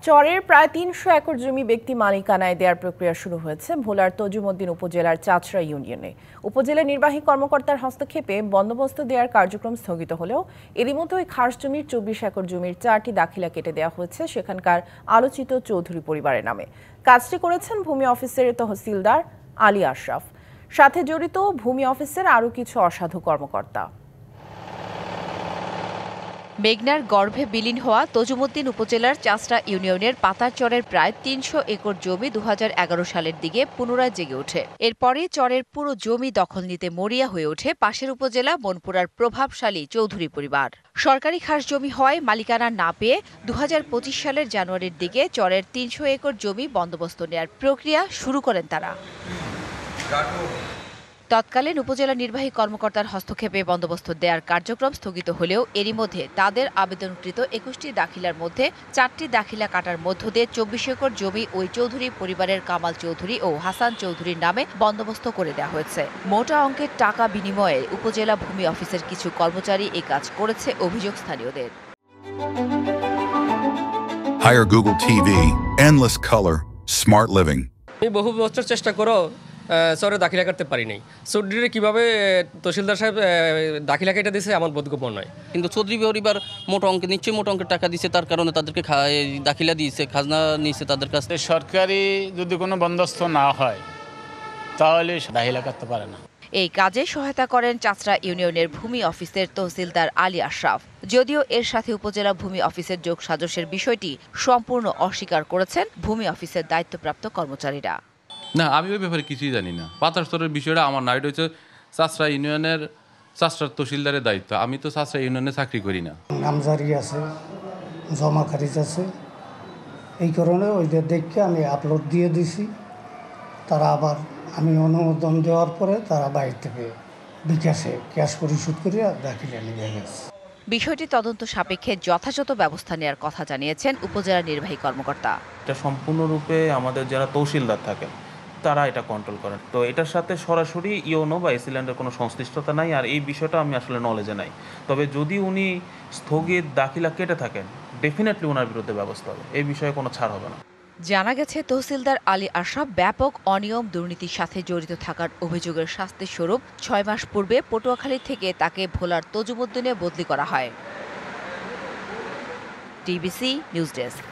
চরের প্রায় ৩০০ একর জমি ব্যক্তি মালিকানায় দেওয়ার প্রক্রিয়া শুরু হয়েছে ভোলার তজুমদ্দিন উপজেলার চাচড়া ইউনিয়নে। উপজেলা নির্বাহী কর্মকর্তার হস্তক্ষেপে বন্দোবস্ত দেওয়ার কার্যক্রম স্থগিত হলেও এরই মধ্যে ওই খাস জমির ২৪ একর জমির ৪টি দাখিলা কেটে দেওয়া হয়েছে সেখানকার আলোচিত চৌধুরী পরিবারের নামে। কাজটি করেছেন ভূমি অফিসের তহসিলদার আলী আশরাফ, সাথে জড়িত ভূমি অফিসের আরও কিছু অসাধু কর্মকর্তা। মেঘনার গর্ভে বিলীন হওয়া তজুমদ্দিন উপজেলার চাচড়া ইউনিয়নের পাতার চরের প্রায় ৩০০ একর জমি ২০১১ সালের দিকে পুনরায় জেগে ওঠে। এরপরই চরের পুরো জমি দখল নিতে মরিয়া হয়ে ওঠে পাশের উপজেলা মনপুরার প্রভাবশালী চৌধুরী পরিবার। সরকারি খাস জমি হওয়ায় মালিকানা না পেয়ে ২০২৫ সালের জানুয়ারির দিকে চরের ৩০০ একর জমি বন্দোবস্ত নেয়ার প্রক্রিয়া শুরু করেন তারা। তৎকালীন উপজেলা নির্বাহী কর্মকর্তার হস্তক্ষেপে বন্দোবস্ত দেওয়ার কার্যক্রম স্থগিত হলেও এরই মধ্যে তাদের আবেদনকৃত ২১টি দাখিলার মধ্যে ৪টি দাখিলা কাটার মধ্য দিয়ে ২৪ একর জমি ওই চৌধুরী পরিবারের কামাল চৌধুরী ও হাসান চৌধুরীর নামে বন্দোবস্ত করে দেওয়া হয়েছে। মোটা অঙ্কের টাকা বিনিময়ে উপজেলা ভূমি অফিসের কিছু কর্মচারী এই কাজ করেছে অভিযোগ স্থানীয়দের। Hire Google TV, endless color, smart living. আমি বহু বছর চেষ্টা করো চরে দাখিলা করতে পারি নাই। চৌধুরী কিভাবে তহসিলদার সাহেব দাখিলা কেটে দিয়েছে আমার বোধগম্য নয়। কিন্তু চৌধুরী পরিবার মোটা অঙ্কের নিশ্চয়ই মোটা অঙ্কের টাকা দিয়েছে, তার কারণে তাদেরকে দাখিলা দিয়েছে, খাজনা নিয়েছে তাদের কাছ থেকে। সরকারি যদি কোনো বন্দোবস্ত না হয় তাহলে দাখিলা করতে পারে না। এই কাজে সহায়তা করেন চাচড়া ইউনিয়নের ভূমি অফিসের তহসিলদার আলী আশরাফ। যদিও এর সাথে উপজেলা ভূমি অফিসের যোগ সাজসের বিষয়টি সম্পূর্ণ অস্বীকার করেছেন ভূমি অফিসের দায়িত্বপ্রাপ্ত কর্মচারীরা। না, আমি ওই ব্যাপারে কিছুই জানি না। পাতার স্তরের বিষয়টা আমার না, এটা হচ্ছে চাচড়া ইউনিয়নের চাচড়ার তহসিলদারের দায়িত্ব। আমি তো চাচড়া ইউনিয়নে চাকরি করি না। নামজারি আছে, জমা খারিজ আছে, এই কারণে ওইদের দেখে আমি আপলোড দিয়ে দিছি। তারা আবার আমি অনুমোদন দেওয়ার পরে তারা বাইরে থেকে বিকাশে ক্যাশ পরিশোধ করে দাখিলা নিয়ে গেছে। বিষয়টি তদন্ত সাপেক্ষে যথাযথ ব্যবস্থা নেওয়ার কথা জানিয়েছেন উপজেলা নির্বাহী কর্মকর্তা। এটা সম্পূর্ণরূপে আমাদের যারা তহসিলদার থাকেন তারা এটা কন্ট্রোল করেন। তো এটার সাথে সরাসরি ইওনো বা এসিল্যান্ডের কোনো সংশ্লিষ্টতা নাই, আর এই বিষয়টা আমি আসলে নলেজে নাই। তবে যদি উনি স্থগিত দাখিলা কেটে থাকেন, ডেফিনেটলি ওনার বিরুদ্ধে ব্যবস্থা হবে, এই বিষয়ে কোনো ছাড় হবে না। জানা গেছে তহসিলদার আলী আশরাফ ব্যাপক অনিয়ম দুর্নীতির সাথে জড়িত থাকার অভিযোগের শাস্তি স্বরূপ ৬ মাস পূর্বে পটুয়াখালী থেকে তাকে ভোলার তজুমদ্দিনে বদলি করা হয়। TBC news desk.